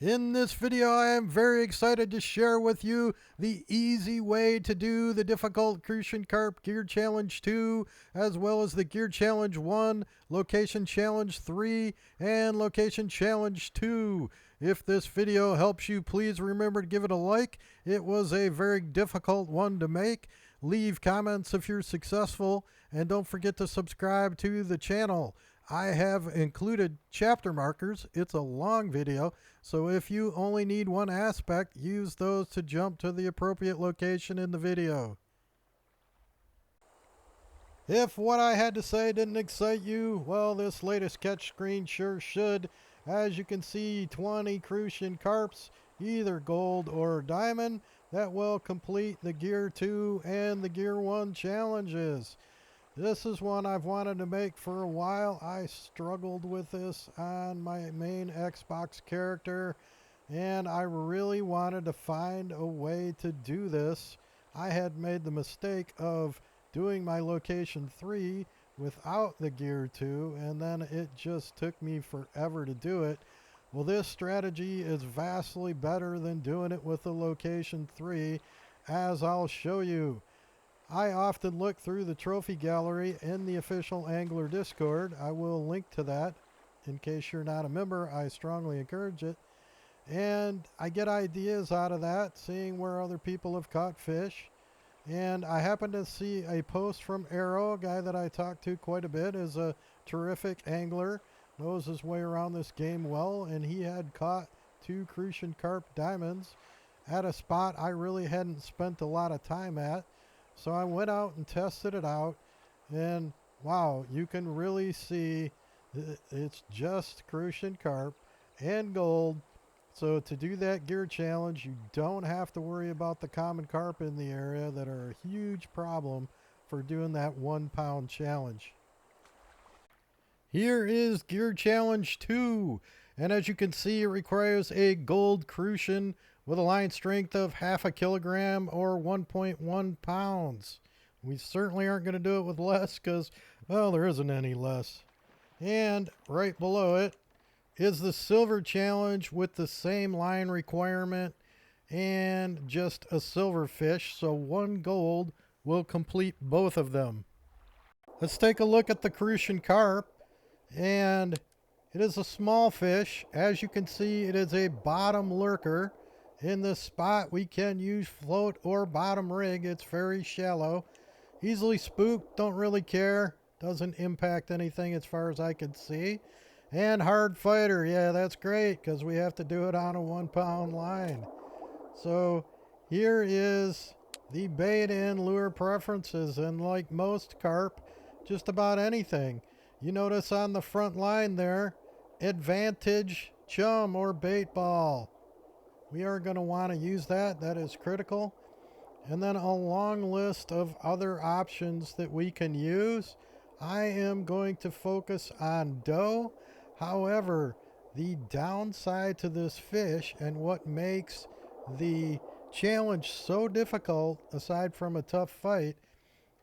In this video, I am very excited to share with you the easy way to do the difficult Crucian Carp Gear Challenge 2, as well as the Gear Challenge 1, Location Challenge 3, and Location Challenge 2. If this video helps you, please remember to give it a like. It was a very difficult one to make. Leave comments if you're successful, and don't forget to subscribe to the channel. I have included chapter markers. It's a long video, so if you only need one aspect, use those to jump to the appropriate location in the video. If what I had to say didn't excite you, well, this latest catch screen sure should. As you can see, 20 Crucian Carps, either gold or diamond, that will complete the Gear 2 and the Gear 1 challenges. This is one I've wanted to make for a while. I struggled with this on my main Xbox character, and I really wanted to find a way to do this. I had made the mistake of doing my Location 3 without the Gear 2, and then it just took me forever to do it. Well, this strategy is vastly better than doing it with the Location 3, as I'll show you. I often look through the trophy gallery in the official Angler Discord. I will link to that. In case you're not a member, I strongly encourage it. And I get ideas out of that, seeing where other people have caught fish. And I happen to see a post from Arrow, a guy that I talk to quite a bit, is a terrific angler, knows his way around this game well, and he had caught 2 Crucian Carp diamonds at a spot I really hadn't spent a lot of time at. So I went out and tested it out, and wow, you can really see it's just Crucian Carp and gold. So to do that gear challenge, you don't have to worry about the common carp in the area that are a huge problem for doing that 1 pound challenge. Here is Gear Challenge 2, and as you can see, it requires a gold Crucian with a line strength of 1/2 kilogram or 1.1 pounds. We certainly aren't going to do it with less because, well, there isn't any less. And right below it is the silver challenge with the same line requirement and just a silver fish, so 1 gold will complete both of them. Let's take a look at the Crucian Carp, and it is a small fish. As you can see, it is a bottom lurker. In this spot, we can use float or bottom rig. It's very shallow. Easily spooked, don't really care. Doesn't impact anything as far as I can see. And hard fighter, yeah, that's great because we have to do it on a 1 pound line. So here is the bait and lure preferences, and like most carp, just about anything. You notice on the front line there, advantage chum or bait ball. We are going to want to use that. That is critical. And then a long list of other options that we can use. I am going to focus on dough. However, the downside to this fish and what makes the challenge so difficult, aside from a tough fight,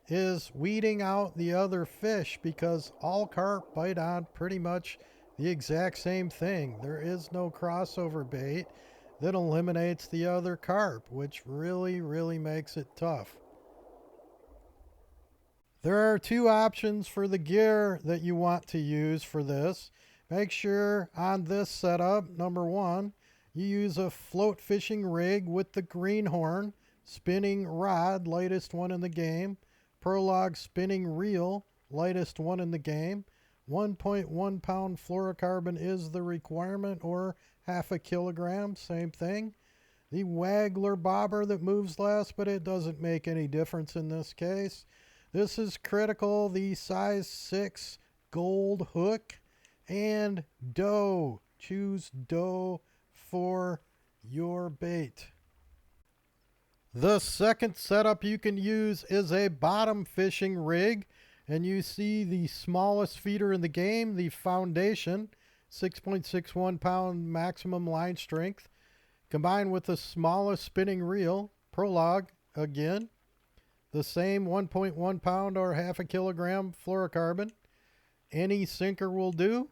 is weeding out the other fish, because all carp bite on pretty much the exact same thing. There is no crossover bait that eliminates the other carp, which really makes it tough. There are 2 options for the gear that you want to use for this. Make sure on this setup, number 1, you use a float fishing rig with the greenhorn, spinning rod, lightest one in the game, Prologue spinning reel, lightest one in the game. 1.1 pound fluorocarbon is the requirement, or 1/2 kilogram, same thing. The waggler bobber that moves less, but it doesn't make any difference in this case. This is critical, the size 6 gold hook, and dough. Choose dough for your bait. The second setup you can use is a bottom fishing rig, and you see the smallest feeder in the game, the Foundation, 6.61 pound maximum line strength, combined with the smallest spinning reel, Prologue, again, the same 1.1 pound or 1/2 kilogram fluorocarbon. Any sinker will do.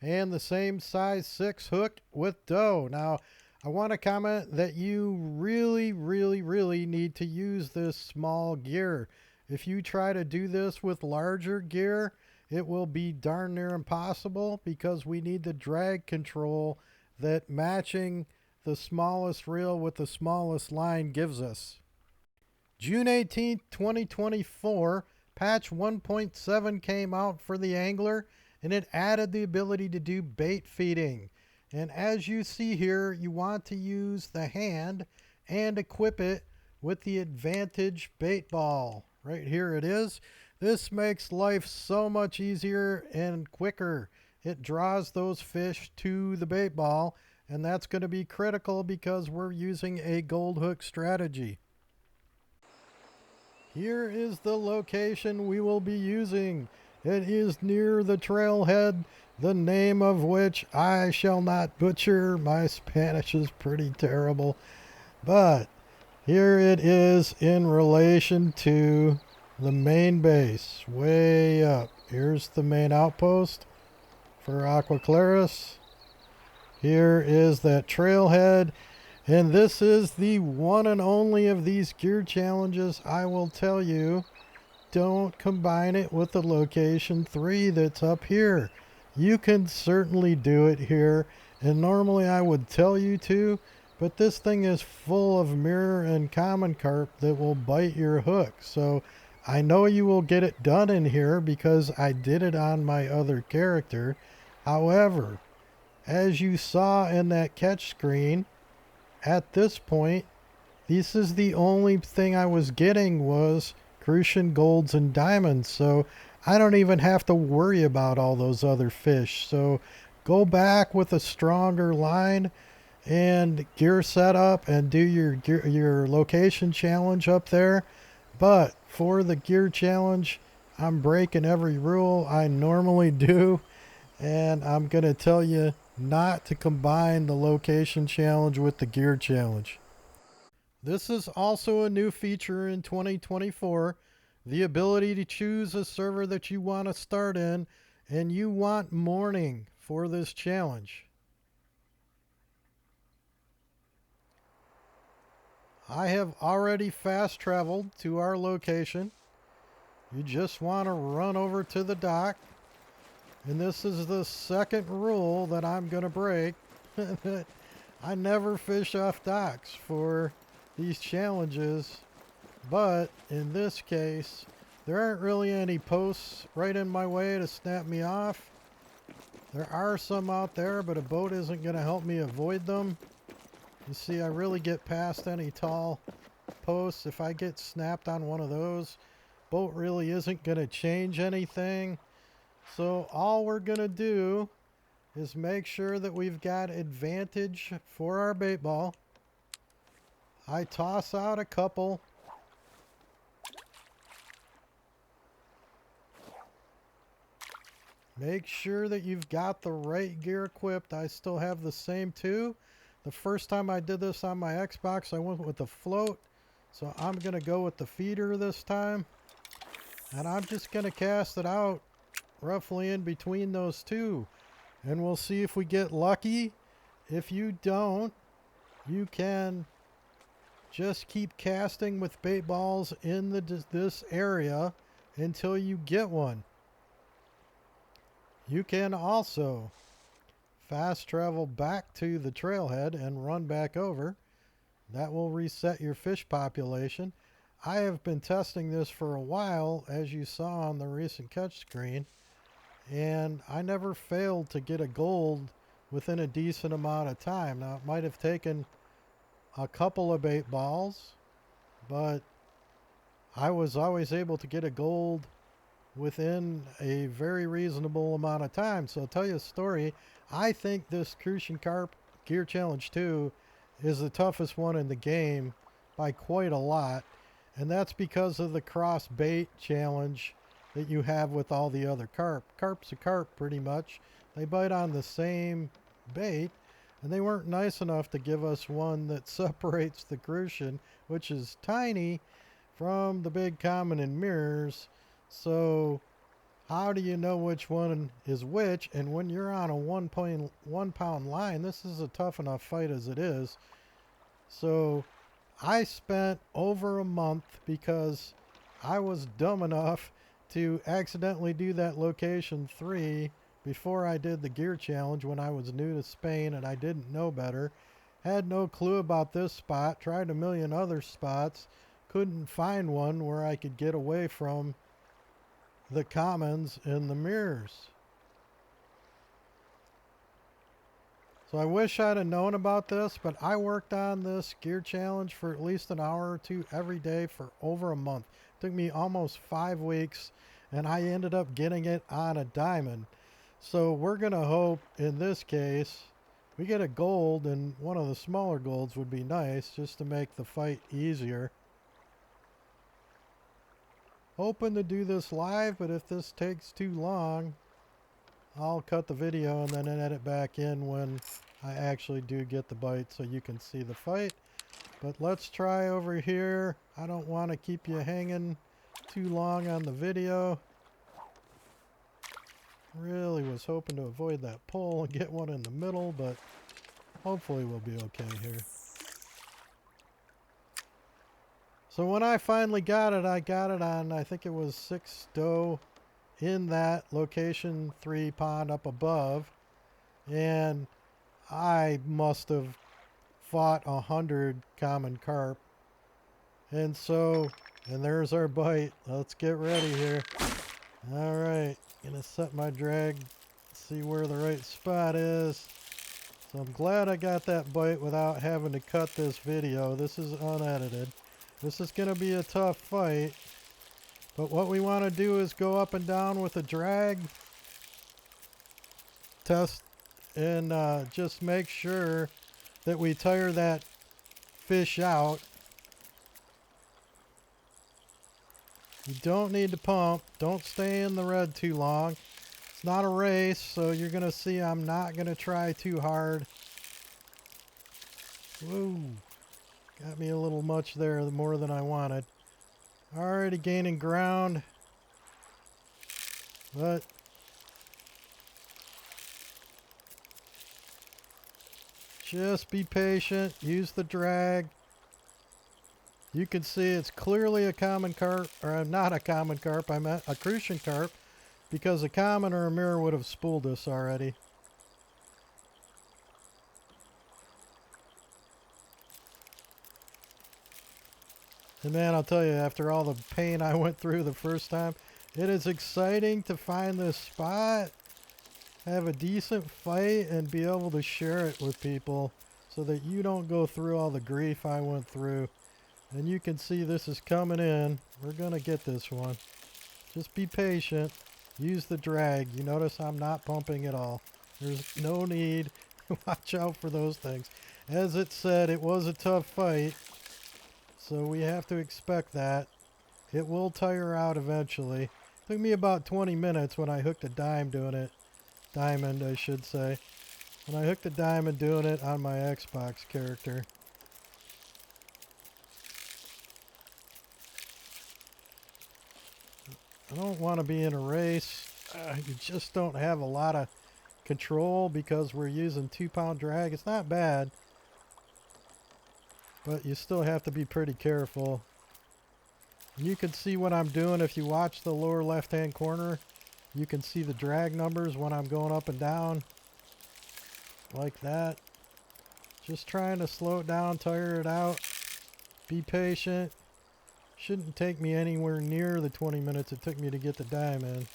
and the same size 6 hook with dough. Now, I want to comment that you really need to use this small gear. If you try to do this with larger gear, it will be darn near impossible because we need the drag control that matching the smallest reel with the smallest line gives us. June 18th, 2024, patch 1.7 came out for the angler, and it added the ability to do bait feeding. And as you see here, you want to use the hand and equip it with the Advantage bait ball. Right here it is. This makes life so much easier and quicker. It draws those fish to the bait ball, and that's going to be critical because we're using a gold hook strategy. Here is the location we will be using. It is near the trailhead, the name of which I shall not butcher. My Spanish is pretty terrible. But here it is in relation to the main base, way up. Here's the main outpost for Aqua Claris. Here is that trailhead. And this is the one and only of these gear challenges. I will tell you, don't combine it with the location 3 that's up here. You can certainly do it here, and normally I would tell you to, but this thing is full of mirror and common carp that will bite your hook. So I know you will get it done in here because I did it on my other character. However, as you saw in that catch screen, at this point, this is the only thing I was getting was Crucian golds and diamonds. So I don't even have to worry about all those other fish. So go back with a stronger line and gear setup and do your location challenge up there. But for the gear challenge, I'm breaking every rule I normally do. And I'm going to tell you not to combine the location challenge with the gear challenge. This is also a new feature in 2024, the ability to choose a server that you want to start in, and you want morning for this challenge. I have already fast traveled to our location. You just want to run over to the dock. And this is the second rule that I'm going to break. I never fish off docks for these challenges. But in this case, there aren't really any posts right in my way to snap me off. There are some out there, but a boat isn't going to help me avoid them. You see, I really get past any tall posts. If I get snapped on one of those, boat really isn't going to change anything. So all we're going to do is make sure that we've got Advantage for our bait ball. I toss out a couple. Make sure that you've got the right gear equipped. I still have the same two. The first time I did this on my Xbox, I went with the float. So I'm going to go with the feeder this time. And I'm just going to cast it out roughly in between those two, and we'll see if we get lucky. If you don't, you can just keep casting with bait balls in this area until you get one. You can also fast travel back to the trailhead and run back over. That will reset your fish population. I have been testing this for a while, as you saw on the recent catch screen, and I never failed to get a gold within a decent amount of time. Now, it might have taken a couple of bait balls, but I was always able to get a gold within a very reasonable amount of time. So I'll tell you a story. I think this Crucian Carp Gear Challenge 2 is the toughest one in the game by quite a lot, and that's because of the cross bait challenge that you have with all the other carp. Carp's a carp pretty much. They bite on the same bait, and they weren't nice enough to give us one that separates the Crucian, which is tiny, from the big common and mirrors. So How do you know which one is which? And when you're on a 1.1 pound line, this is a tough enough fight as it is. So I spent over a month because I was dumb enough to accidentally do that location 3 before I did the gear challenge when I was new to Spain and I didn't know better. Had no clue about this spot, tried a million other spots, couldn't find one where I could get away from the commons and the mirrors. So I wish I'd have known about this, but I worked on this gear challenge for at least an hour or two every day for over a month. It took me almost 5 weeks, and I ended up getting it on a diamond. So we're going to hope in this case we get a gold, and one of the smaller golds would be nice just to make the fight easier. Hoping to do this live, but if this takes too long, I'll cut the video and then edit back in when I actually do get the bite so you can see the fight. But let's try over here. I don't want to keep you hanging too long on the video. Really was hoping to avoid that pole and get one in the middle, but hopefully we'll be okay here. So when I finally got it, I got it on, I think it was 6 doe in that location 3 pond up above. And I must have fought 100 common carp. And so, and there's our bite. Let's get ready here. All right, gonna set my drag, see where the right spot is. So I'm glad I got that bite without having to cut this video. This is unedited. This is going to be a tough fight, but what we want to do is go up and down with a drag test and just make sure that we tire that fish out. You don't need to pump. Don't stay in the red too long. It's not a race, so you're going to see I'm not going to try too hard. Whoa. Got me a little much there, more than I wanted. Already gaining ground. But just be patient. Use the drag. You can see it's clearly a common carp, or not a common carp, I meant a Crucian carp, because a common or a mirror would have spooled us already. And man, I'll tell you, after all the pain I went through the first time, it is exciting to find this spot, have a decent fight, and be able to share it with people so that you don't go through all the grief I went through. And you can see this is coming in. We're going to get this one. Just be patient. Use the drag. You notice I'm not pumping at all. There's no need. Watch out for those things. As it said, it was a tough fight. So we have to expect that. It will tire out eventually. It took me about 20 minutes when I hooked a diamond, I should say. When I hooked a diamond doing it on my Xbox character. I don't want to be in a race. You just don't have a lot of control because we're using 2-pound drag. It's not bad. But you still have to be pretty careful. You can see what I'm doing if you watch the lower left-hand corner. You can see the drag numbers when I'm going up and down. Like that. Just trying to slow it down, tire it out. Be patient. Shouldn't take me anywhere near the 20 minutes it took me to get the diamond.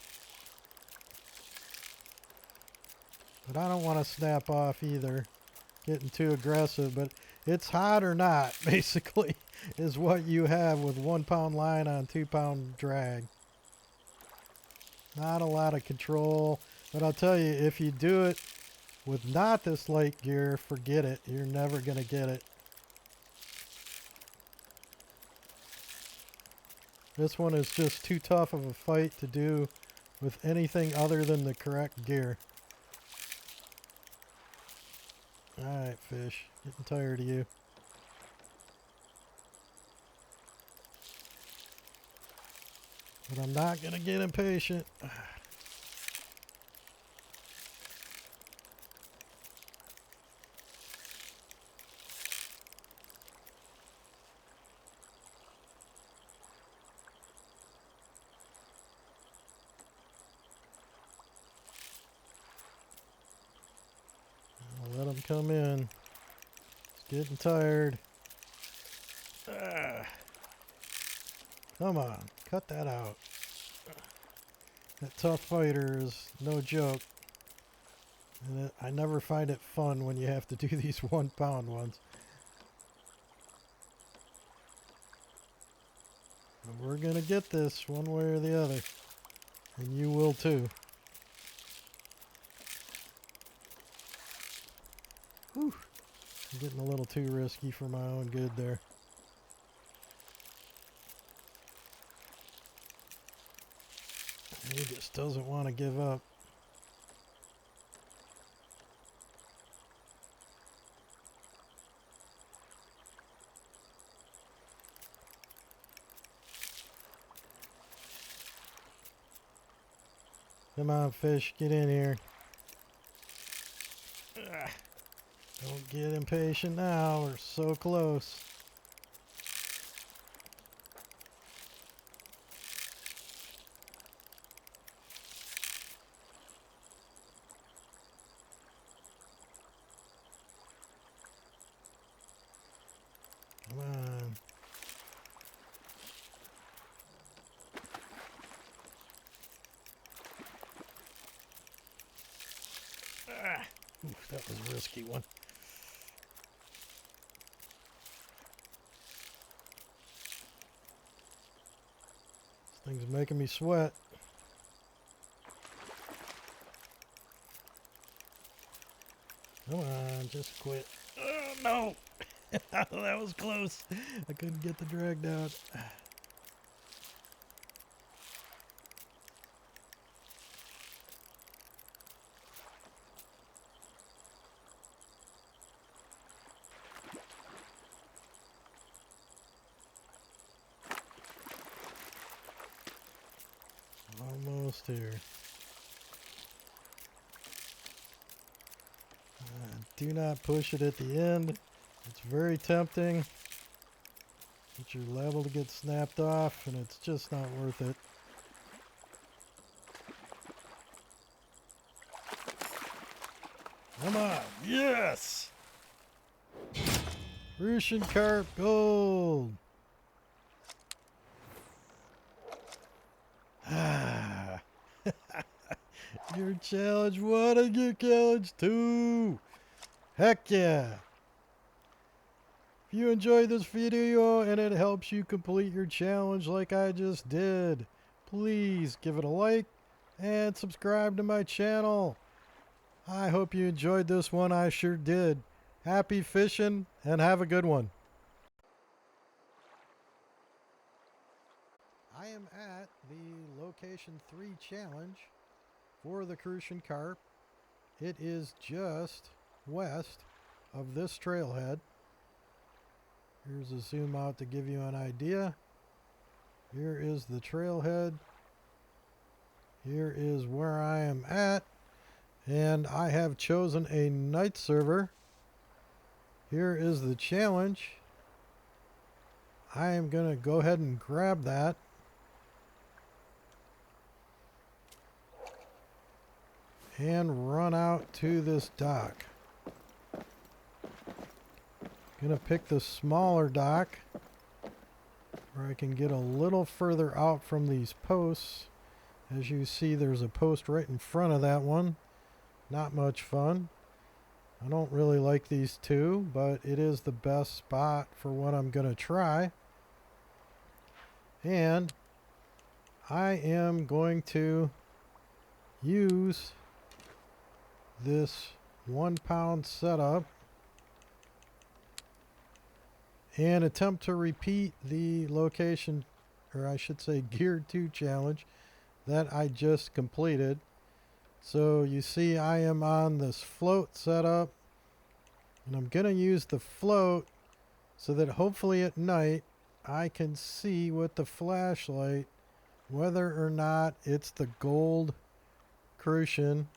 But I don't want to snap off either. Getting too aggressive, but it's hot or not, basically, is what you have with 1-pound line on 2-pound drag. Not a lot of control, but I'll tell you, if you do it with not this light gear, forget it. You're never going to get it. This one is just too tough of a fight to do with anything other than the correct gear. Alright, fish. Getting tired of you. But I'm not going to get impatient. come in. It's getting tired. Come on, cut that out. That tough fighter is no joke. And I never find it fun when you have to do these 1 pound ones. But we're going to get this one way or the other. And you will too. Whew. I'm getting a little too risky for my own good there. He just doesn't want to give up. Come on, fish, get in here. Don't get impatient now, we're so close. Come on. Oof, that was a risky one. This thing's making me sweat. Come on, just quit. Oh, no! That was close. I couldn't get the drag down. Almost here. Do not push it at the end. It's very tempting. Get your level to get snapped off, and it's just not worth it. Come on. Yes! Crucian Carp Gold. Ah. Your challenge 1 and your challenge 2. Heck yeah. If you enjoyed this video and it helps you complete your challenge like I just did, please give it a like and subscribe to my channel. I hope you enjoyed this one. I sure did. Happy fishing and have a good one. I am at the Location 3 challenge for the Crucian Carp. It is just west of this trailhead. Here's a zoom out to give you an idea. Here is the trailhead. Here is where I am at. And I have chosen a night server. Here is the challenge. I am going to go ahead and grab that. And run out to this dock. Gonna pick the smaller dock where I can get a little further out from these posts. As you see, there's a post right in front of that one. Not much fun. I don't really like these two, but it is the best spot for what I'm gonna try. And I am going to use this 1 pound setup and attempt to repeat the location, or I should say Gear 2 challenge that I just completed. So you see I am on this float setup, and I'm going to use the float so that hopefully at night I can see with the flashlight whether or not it's the gold Crucian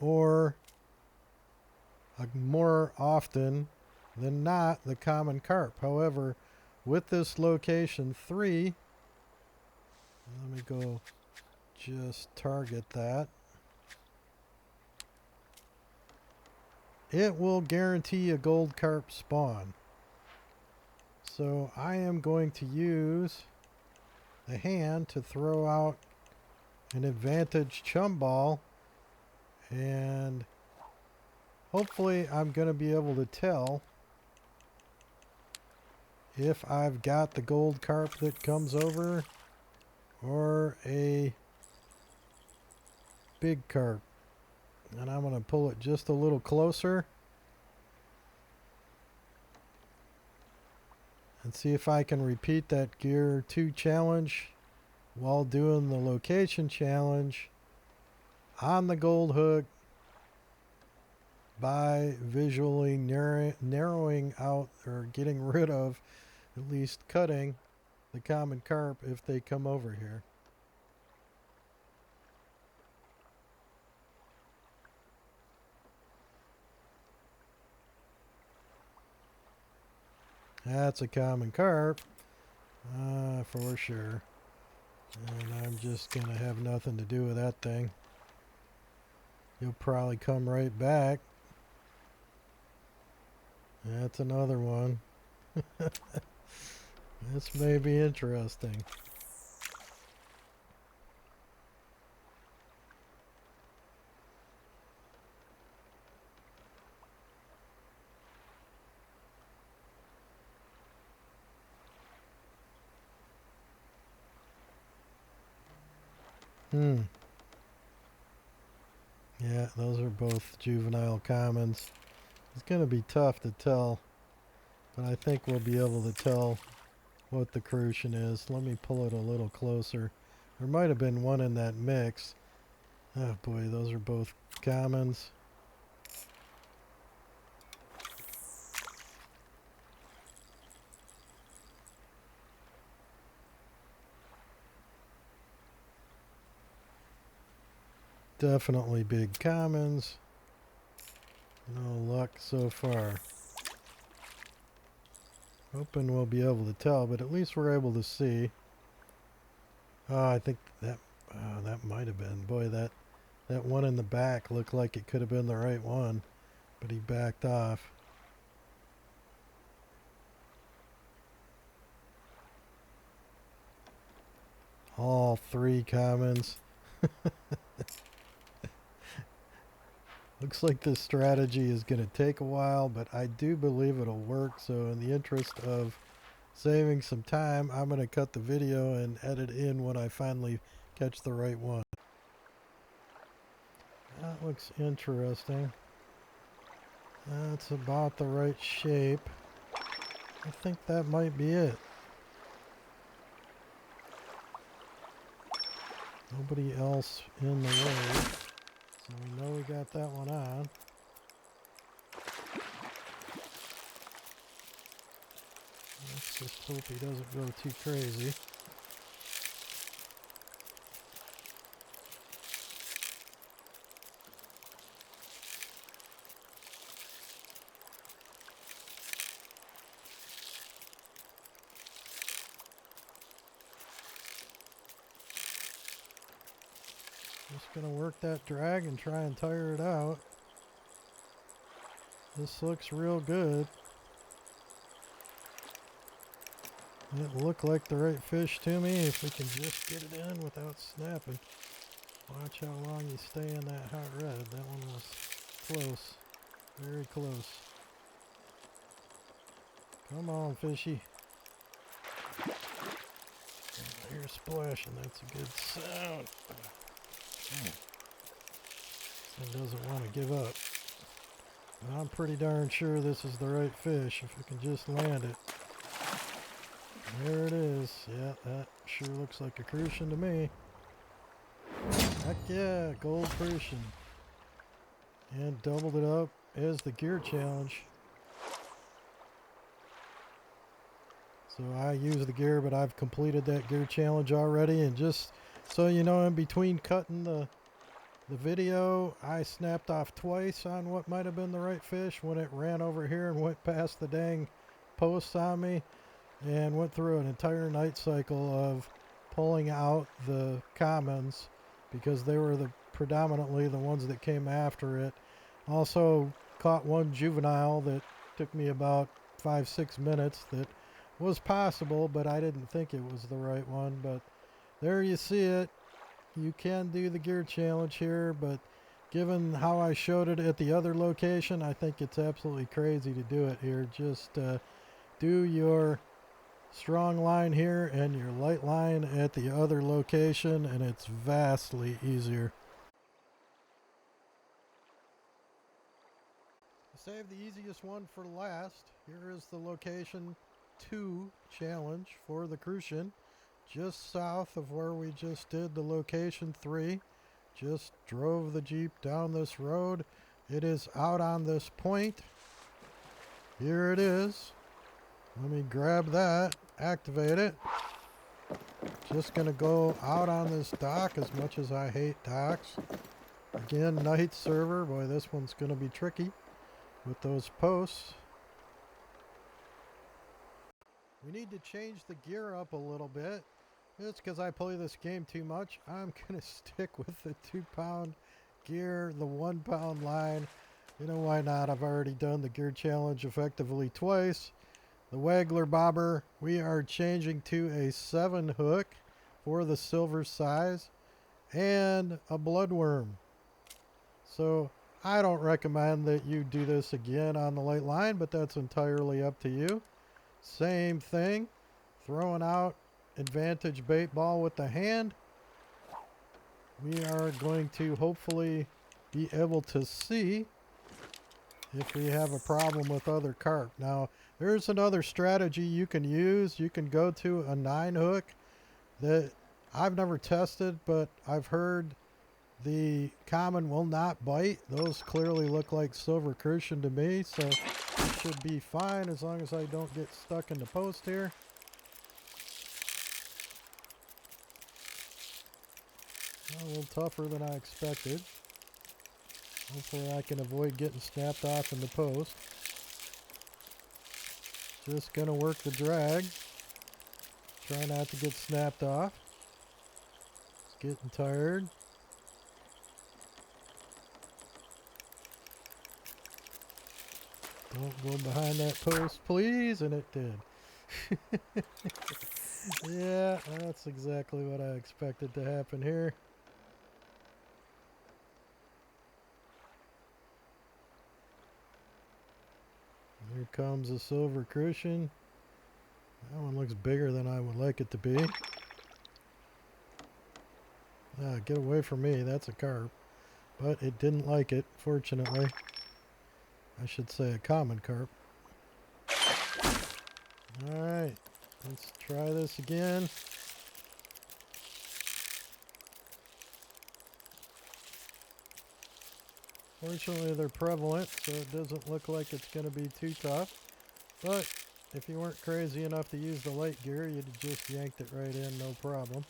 or more often than not the common carp. However, with this location 3, let me go just target that. it will guarantee a gold carp spawn. So I am going to use the hand to throw out an advantage chum ball, and hopefully I'm going to be able to tell if I've got the gold carp that comes over or a big carp. And I'm going to pull it just a little closer and see if I can repeat that Gear 2 challenge while doing the location challenge on the gold hook by visually narrowing out, or getting rid of, at least cutting, the common carp if they come over here. That's a common carp, for sure. And I'm just going to have nothing to do with that thing. You'll probably come right back. That's another one. This may be interesting. Yeah, those are both juvenile commons. It's going to be tough to tell, but I think we'll be able to tell what the Crucian is. Let me pull it a little closer. There might have been one in that mix. Oh boy, those are both commons. Definitely big commons. No luck so far. Hoping we'll be able to tell, but at least we're able to see. I think that that might have been. Boy, that one in the back looked like it could have been the right one, but he backed off. All three commons. Looks like this strategy is going to take a while, but I do believe it'll work. So in the interest of saving some time, I'm going to cut the video and edit in when I finally catch the right one. That looks interesting. That's about the right shape. I think that might be it. Nobody else in the way. So we know we got that one on. Let's just hope he doesn't go too crazy. Just gonna work that drag and try and tire it out. This looks real good. It looked like the right fish to me if we can just get it in without snapping. Watch how long you stay in that hot red. That one was close. Very close. Come on, fishy. I hear splashing. That's a good sound. This thing doesn't want to give up. But I'm pretty darn sure this is the right fish if we can just land it. There it is. Yeah, that sure looks like a Crucian to me. Heck yeah, gold Crucian. And doubled it up as the gear challenge. So I use the gear, but I've completed that gear challenge already. And just so you know, in between cutting the video, I snapped off twice on what might have been the right fish when it ran over here and went past the dang posts on me, and went through an entire night cycle of pulling out the commons because they were predominantly the ones that came after it. Also caught one juvenile that took me about 5-6 minutes that was possible, but I didn't think it was the right one. But there you see it. You can do the gear challenge here, but given how I showed it at the other location, I think it's absolutely crazy to do it here. Just do your strong line here and your light line at the other location, and it's vastly easier. Save the easiest one for last. Here is the location 2 challenge for the Crucian, just south of where we just did the location 3. Just drove the Jeep down this road. It is out on this point. Here it is. Let me grab that, activate it. Just gonna go out on this dock, as much as I hate docks. Again, night server. Boy, this one's gonna be tricky with those posts. We need to change the gear up a little bit. It's because I play this game too much. I'm going to stick with the 2-pound gear, the 1-pound line. You know, why not? I've already done the gear challenge effectively twice. The Waggler bobber, we are changing to a 7 hook for the silver size and a bloodworm. So I don't recommend that you do this again on the light line, but that's entirely up to you. Same thing, throwing out advantage bait ball with the hand. We are going to hopefully be able to see if we have a problem with other carp. Now, there's another strategy you can use. You can go to a 9 hook that I've never tested, but I've heard the common will not bite. Those clearly look like silver Crucian to me, so it should be fine as long as I don't get stuck in the post here. A little tougher than I expected. Hopefully I can avoid getting snapped off in the post. Just gonna work the drag. Try not to get snapped off. It's getting tired. Don't go behind that post, please. And it did. Yeah, that's exactly what I expected to happen here. Here comes a silver Crucian. That one looks bigger than I would like it to be. Ah, get away from me. That's a carp. But it didn't like it, fortunately. I should say a common carp. Alright, let's try this again. Fortunately, they're prevalent, so it doesn't look like it's going to be too tough. But if you weren't crazy enough to use the light gear, you'd have just yanked it right in, no problem.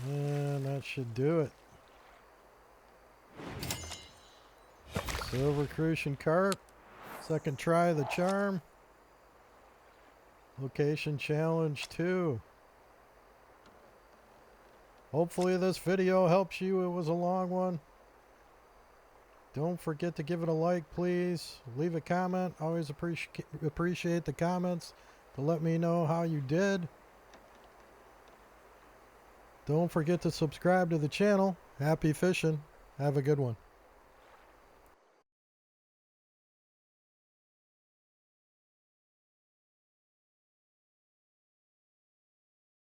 And that should do it. Silver Crucian Carp. Second try of the charm. Location challenge 2. Hopefully this video helps you. It was a long one. Don't forget to give it a like, please. Leave a comment. Always appreciate the comments to let me know how you did. Don't forget to subscribe to the channel. Happy fishing. Have a good one.